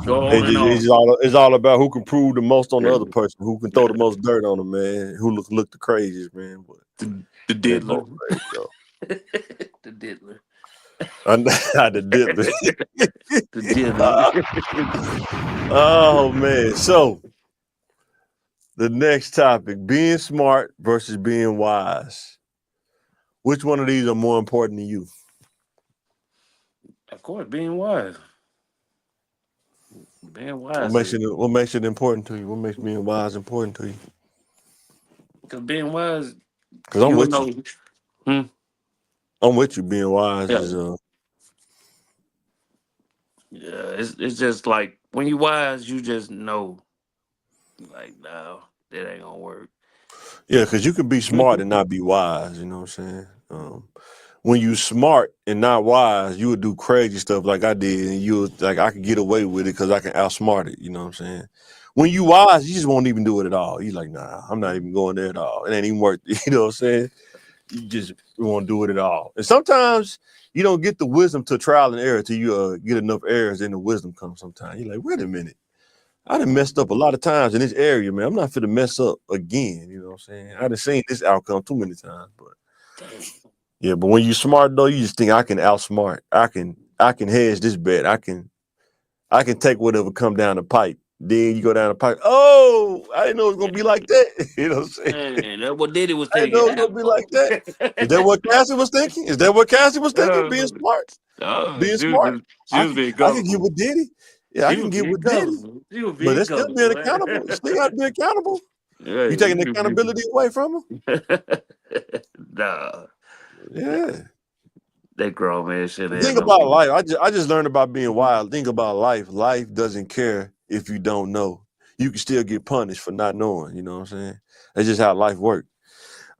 Go on and on. It's all about who can prove the most on the other person, who can throw the most dirt on them, man, who look the craziest, man. But The they both diddler. crazy, though. The diddler. I did The diddler. Oh man. So the next topic: being smart versus being wise. Which one of these are more important to you? Of course, being wise. Being What wise makes is it what makes it important to you? What makes being wise important to you? because being wise, Because I'm you with you. know. Hmm? I'm with you. Being wise Yeah, is yeah. It's just like when you wise, you just know, like, no, that ain't gonna work. yeah, because you can be smart and not be wise, you know what I'm saying? When you smart and not wise, you would do crazy stuff like I did, and you would like I could get away with it because I can outsmart it, you know what I'm saying? When you wise, you just won't even do it at all. You like, nah, I'm not even going there at all. It ain't even worth it, you know what I'm saying? You just won't do it at all. And sometimes you don't get the wisdom to trial and error till you get enough errors, then the wisdom comes sometimes. You're like, wait a minute. I done messed up a lot of times in this area, man. I'm not fit to mess up again. You know what I'm saying? I done seen this outcome too many times, but Dang. yeah. But when you smart though, you just think I can outsmart. I can hedge this bet. I can take whatever come down the pipe. Then you go down the pipe. Oh, I didn't know it was gonna be like that. You know what I'm saying? Man, that's what Diddy was I didn't thinking. know it was gonna be like that. Is that what Cassie was thinking? Is that what Cassie was thinking? Being Oh, smart, oh, being smart. she was being I can get gullible. with Diddy. Yeah, I She can was get being with Diddy, gullible. She was but being they're still being gullible, man. accountable. You still got to be accountable. Yeah, You taking accountability away from them? nah, nah, Yeah. that grown man should The have thing no. about life, I just learned about being wild. Think about life. Life doesn't care if you don't know. You can still get punished for not knowing. You know what I'm saying? That's just how life works.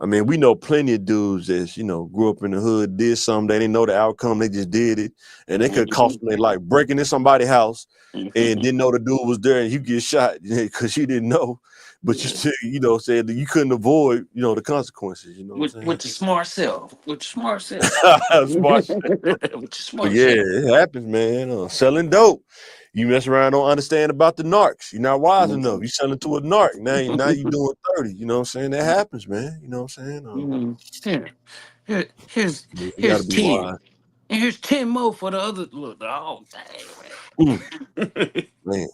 I mean, we know plenty of dudes that, grew up in the hood, did something, they didn't know the outcome, they just did it. And they could cost them their life breaking in somebody's house and didn't know the dude was there and you get shot because you didn't know. But you Yeah. still, said that you couldn't avoid, the consequences, you know what I'm With your smart self. With your smart self. saying? With Smart. your But smart yeah, self. it happens, man. Selling dope. You mess around, don't understand about the narcs. You're not wise enough. You selling to a narc. Now you doing 30. You know what I'm saying? That happens, man. You know what I'm saying? Here, here, here's You gotta here's be 10. wise. And here's 10 more for the other. Look, oh, dang, Mm, man.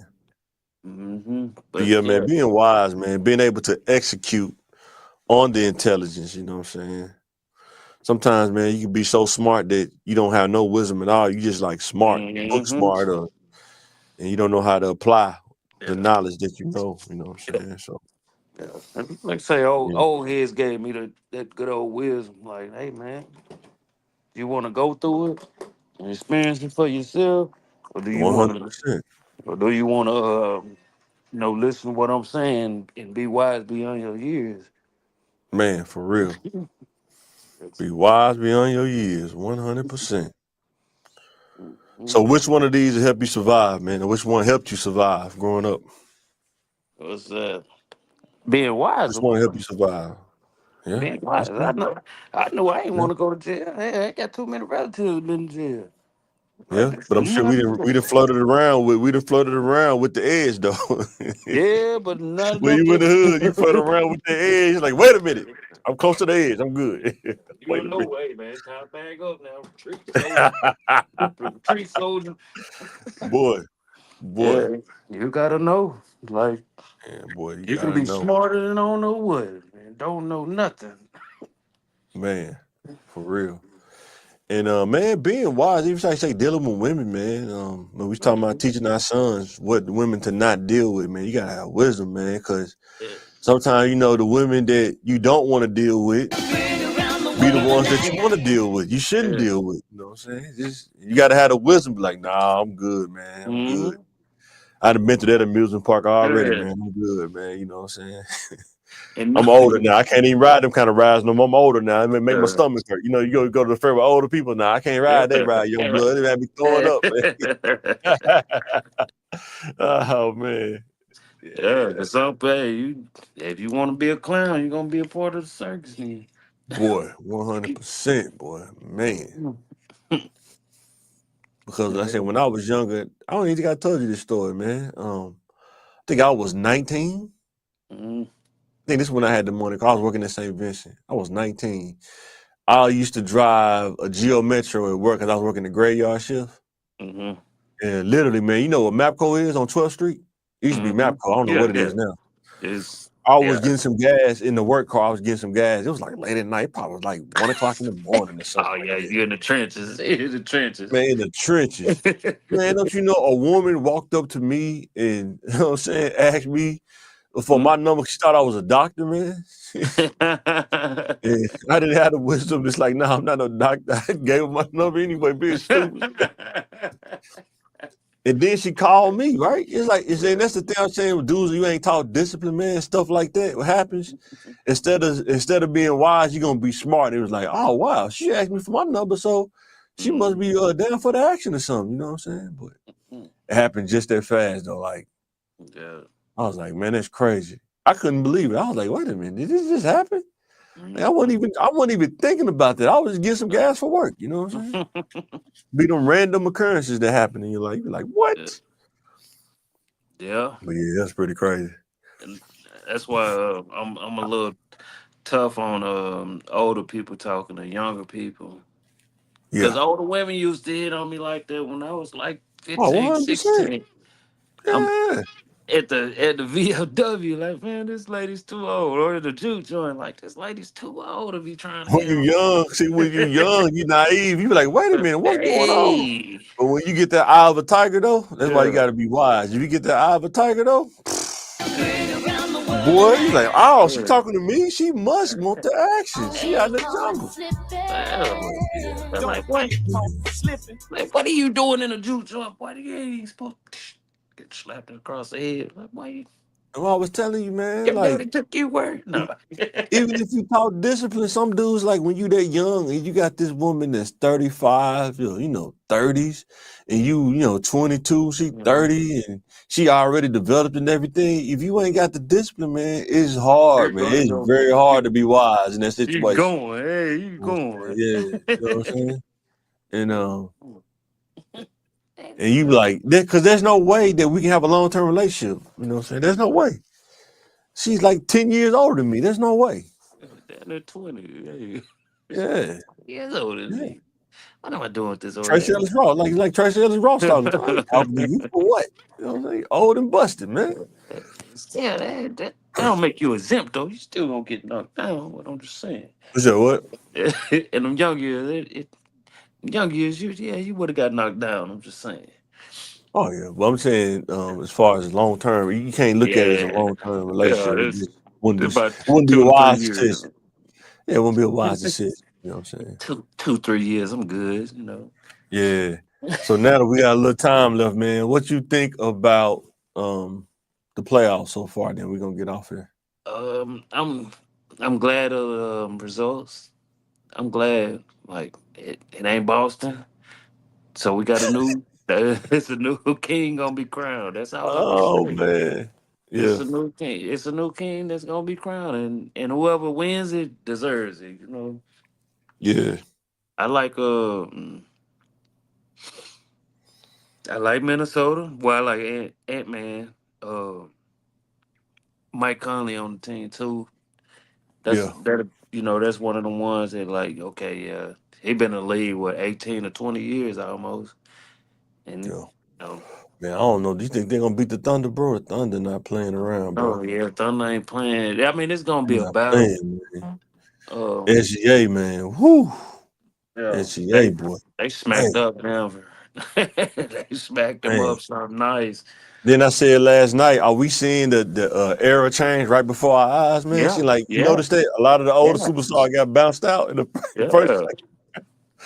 man. But But yeah, man, yeah. being wise, man, being able to execute on the intelligence, you know what I'm saying? Sometimes, man, you can be so smart that you don't have no wisdom at all. You just like smart, book Mm-hmm. smart, and you don't know how to apply the Yeah. knowledge that you know what I'm Yeah. saying? So Yeah. And like I say, old yeah, old heads gave me that good old wisdom. Like, hey man, you want to go through it and experience it for yourself, or do you want to, 100%. listen to what I'm saying and be wise beyond your years. Man, for real. Be wise beyond your years, 100%. So Mhm. which one of these will help you survive, man? Or which one helped you survive growing up? What's that? Being wise, Just of want to help course. you survive. Yeah, Being that's wise. I good. know. I knew I ain't Yeah, want to go to jail. Hey, I got too many relatives in jail. Like yeah. this But I'm sure we money. didn't floated around with the edge though. Yeah, but not When enough you in the hood, you float to. around with the edge. Like, wait a minute, I'm close to the edge. I'm good. You Wait don't a know, minute. way, man. Time to bag up now. Tree soldier. Tree soldier. boy, boy, Yeah, you gotta know. Like man, boy, you you can gotta be know, smarter than don't know what, man. Don't know nothing. man, for real. And man, being wise, even like say dealing with women, man. When we was talking about Mhm. teaching our sons what women to not deal with, man, you gotta have wisdom, man, because Yeah. sometimes the women that you don't want to deal with be the ones that you want to deal with. You shouldn't Yeah. deal with. You know what I'm saying? Just you gotta have the wisdom, be like, nah, I'm good, man. I'm good. Mm-hmm. I'd have been to that amusement park already, Yeah. man. I'm good, man. You know what I'm saying? And I'm older now. I can't even ride them kind of rides no more. I'm older now. It may make my uh, stomach hurt. You go to the fair with older people now. I can't ride that ride, young blood. It had me throwing up, man. Oh man. yeah, Yeah. cause some pay you if you want to be a clown, you're gonna be a part of the circus then. Boy, 100%, boy. Man. Mhm. Because like I said, Yeah. when I was younger, I don't even think I told you this story, man. I think I was 19. Mhm. I think this is when I had the money. 'Cause I was working at St. Vincent. I was 19. I used to drive a Geo Metro at work because I was working the graveyard shift. Mhm. And literally, man, you know what MAPCO is on 12th Street? It used to be Mhm. MAPCO. I don't know Yeah, what it yeah. is now. It's I was yeah. getting some gas in the work car. I was getting some gas. It was like late at night. It probably was like 1 o'clock in the morning or something Oh like yeah, that. you in the trenches. In the trenches. Man, in the trenches. Man, don't you know a woman walked up to me and, you know what I'm saying, asked me for Mhm. my number. She thought I was a doctor, man. And I didn't have the wisdom. It's like, no, I'm not no doctor. I gave her my number anyway, being stupid. And then she called me, right? It's like, and that's the thing I'm saying with dudes, you ain't taught discipline, man, stuff like that. What happens? Instead of being wise, you're gonna be smart. It was like, oh wow, she asked me for my number, so she must Mhm. be down for the action or something. You know what I'm saying? But it happened just that fast though. Like Yeah. I was like, man, that's crazy. I couldn't believe it. I was like, wait a minute, did this just happen? Like, Mhm. I wasn't even thinking about that. I was just getting some gas for work. You know what I'm saying? Be them random occurrences that happen, and you're like, Yeah. what? Yeah. But yeah, that's pretty crazy. And that's why I'm a little tough on older people talking to younger people. Because Yeah. older women used to hit on me like that when I was like Oh, 15, 100%. 16. I'm Yeah. at the VFW, like, man, this lady's too old. Or the juke joint, like, this lady's too old to be trying to When hit you on. young, see, when you young, you naive. You be like, wait a minute, what's going on? Hey. But when you get that eye of a tiger, though, that's why you Yeah. got to be wise. If you get that eye of a tiger, though, Yeah. boy, you like, oh, she Yeah. talking to me. She must want the action. She out in the jungle. Yeah. But yeah, I'm like, what? Like, what are you doing in a juke joint? Why you ain't supposed to get slapped across the head? Like, why you, and I was telling you, man, your like, daddy took you where? No. even if you taught discipline, some dudes like when you that young and you got this woman that's 35, 30s, and you 22, she Mhm. 30 and she already developed and everything. If you ain't got the discipline, man, it's hard, man. It's very hard to be wise in that You situation. going? Hey, you You know what I'm saying? going? Yeah, you know what I'm saying? And and you be like, because there's no way that we can have a long-term relationship. You know what I'm saying? There's no way. She's like 10 years older than me. There's no way. Down there 20. Hey. Yeah. Years older than Yeah. me. What am I doing with this old Tracy lady? Ellis Ross, like Tracy Ellis Ross talking to. I ain't talking to you for what? You know what I'm saying? Old and busted, man. Still, that don't make you exempt though. You still gonna get knocked down. What I'm just saying. You said what? In them young years, young years, you would have got knocked down. I'm just saying. Oh yeah, but I'm saying as far as long term, you can't look at it as a Yeah, long term yeah. relationship. It's It about wouldn't be a 2 to 3 wise years. decision. Yeah, it wouldn't be a wise decision. You know what I'm saying? 2, 3 years. I'm good. You know. Yeah. So now that we got a little time left, man, what you think about um the playoffs so far? Then we're gonna get off here. I'm glad of the results. I'm glad. Like it ain't Boston, so we got a new. It's a new king gonna be crowned. That's all I can Oh say. man. It's Yeah, a new king. It's a new king that's gonna be crowned, and whoever wins it deserves it. You know, yeah, I like I like Minnesota. Well, I like Ant Man, uh, Mike Conley on the team too. That's yeah, that. You know, that's one of the ones that like, okay, yeah, he been in the league what 18 or 20 years almost, and yeah. you know, Man, I don't know. Do you think they're gonna beat the Thunder, bro? The Thunder not playing around, oh bro. yeah, Thunder ain't playing. I mean, it's gonna They're be a not battle. playing, man. Um, SGA, man. Whoo. yeah, SGA, boy. they smacked Man, up Denver. They smacked them man. up something nice. Then I said last night, are we seeing the era change right before our eyes, man? Yeah, She like, you yeah, noticed that a lot of the older yeah, superstars got bounced out in the first yeah. place.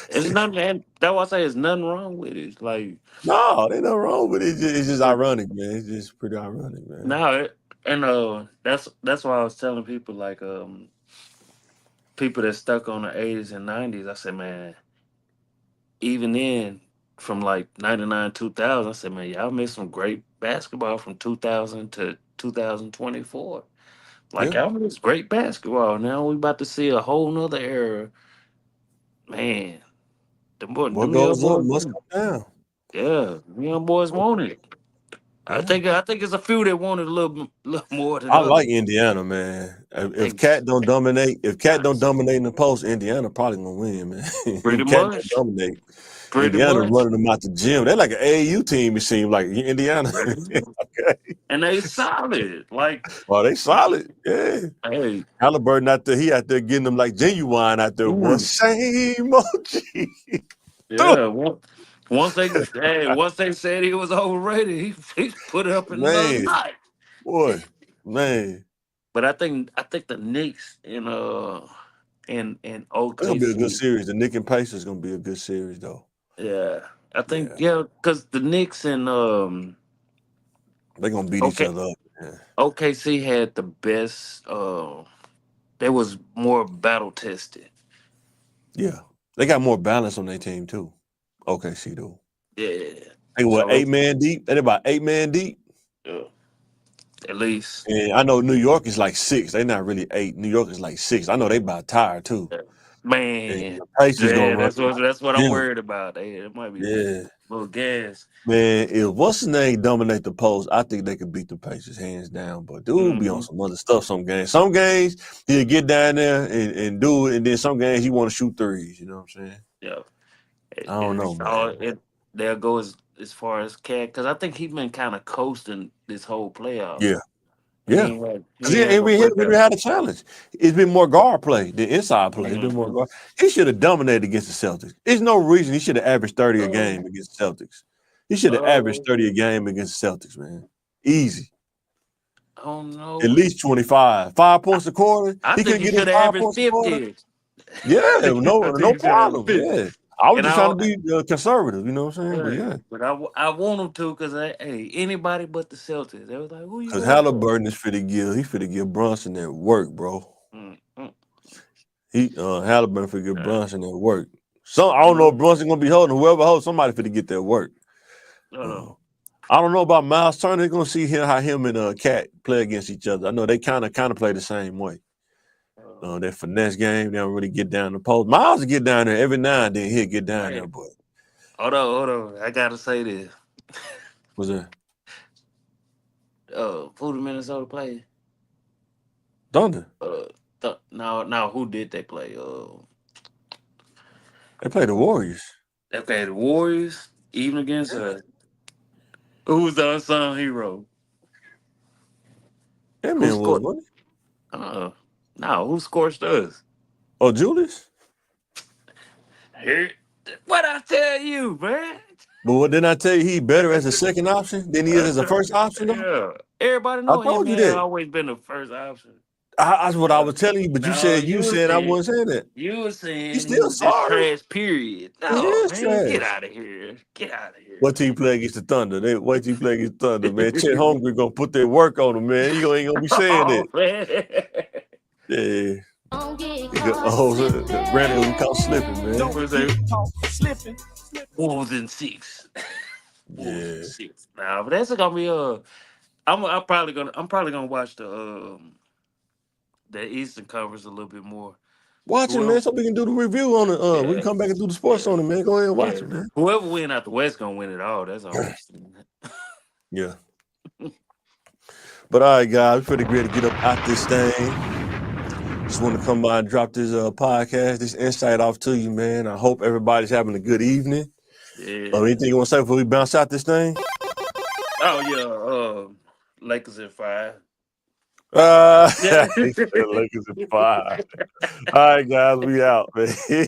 It's nothing. And that's why I say it's nothing wrong with it. It's like No, ain't nothing wrong with it. It's just but ironic, man. It's just pretty ironic, man. now, and that's why I was telling people like people that stuck on the 80s and 90s. I said, man, even then, from like 99 2000, I said, man, y'all missed some great basketball from 2000 to 2024. Like Yeah. y'all missed great basketball. Now we about to see a whole nother era. Man, What them young goes up boys, must come down. yeah, them young boys want it. Yeah. I think it's a few that want it a little more than I others. like Indiana, man. If They Cat don't dominate, in the post, Indiana probably gonna win, man. pretty If Cat don't much, dominate, pretty Indiana much, running them out the gym. They're like an AAU team, it seems like Indiana. pretty much. Okay. And they solid. Like, Well, they solid. Yeah. hey, Halliburton out there, he out there getting them like genuine out there, boy. mm, Same OG. yeah. Once they said he was overrated, he put it up in another Man, night. boy, man. But I think the Knicks and It's gonna be a good OKC, series. The Nick and Pacers gonna be a good series, though. yeah, I think Yeah, yeah, because the Knicks and they're gonna beat each OK, other up. Man. OKC had the best. They was more battle tested. Yeah, they got more balance on their team too. OKC do. Yeah, They what so 8 man deep? They about 8 man deep. yeah, at least. And I know New York is like 6. They're not really 8. New York is like 6. I know they about tired too. Yeah. And Man, the Pacers gonna yeah, run. that's what I'm Yeah, worried about. It might be yeah. a little gas. Man, if what's his name dominate the post, I think they could beat the Pacers hands down. But dude be on Hmm. some other stuff some games. Some games he'll get down there and do it, and then some games he want to shoot threes. You know what I'm saying? Yeah, I don't know, man. they'll go as far as cat because I think he's been kind of coasting this whole playoffs. Yeah, yeah. He Because he ain't had ain't no really breakout. had a challenge. It's been more guard play than inside play. It's been more Hmm. guard. He should have dominated against the Celtics. There's no reason he should have averaged 30 a game against the Celtics. He should have averaged Uh, 30 a game against the Celtics, man. Easy. I don't At know. least 25. 5 points a quarter. I He think couldn't he get his should have five averaged points a quarter. 50. Yeah, I think no he should have averaged problem. 50. Yeah. I was And just trying to be conservative, you know what I'm saying? But right. yeah. But I want him to because hey, anybody but the Celtics. They was like, who you Because going for? Halliburton is finna give Brunson that work, bro. Mm, mm, Halliburton finna give uh, Brunson that work. I you don't know if know, Brunson gonna be holding. Whoever holds, somebody finna get that work. uh, Uh, I don't know about Miles Turner. They're gonna see how him and Cat play against each other. I know they kind of play the same way. uh, That finesse game, they don't really get down the post. Miles will get down there every now and then. He'll get down there, hey, but hold on. I gotta say this. was that Who the Minnesota play? Thunder? Now who did they play? They play the Warriors. Okay, the Warriors, even against who's the unsung hero? That Who man was, scored? wasn't he? Uh, no, who scorched us? Oh, Julius? Here, what I tell you, man? But what didn't I tell you? He better as a second option than he is as a first option, though? Yeah, everybody I know him. told you Man, that. always been the first option. That's what I Uh, was telling you, but no, you said I wasn't saying that. you were He's saying he still was just sorry. trash. Period. He No, is man, get trash. out of here. Get out of here, What team play against the Thunder? Wait till you play against the Thunder, man. Chet man. Holmgren gonna put their work on him, man. You ain't gonna be saying Oh that. man. Yeah. Brandon gonna be caught slipping, man. What was that? Wolves in six. Wolves in Yeah. six. Nah, but that's gonna be. I'm probably gonna watch the Eastern Conference a little bit more. Watch it, man, Whoever, so we can do the review on it. We can yeah, come back and do the sports yeah, on it, man. Go ahead and watch yeah. it, man. Whoever win out the West gonna win it all. That's all I'm saying. Yeah. But all right, guys, we're pretty great to get up out this thing. Just want to come by and drop this podcast, this insight off to you, man. I hope everybody's having a good evening. Yeah. Anything you want to say before we bounce out this thing? Oh yeah. Lakers at 5. Uh, Yeah. he said Lakers at 5. All right, guys, we out, man.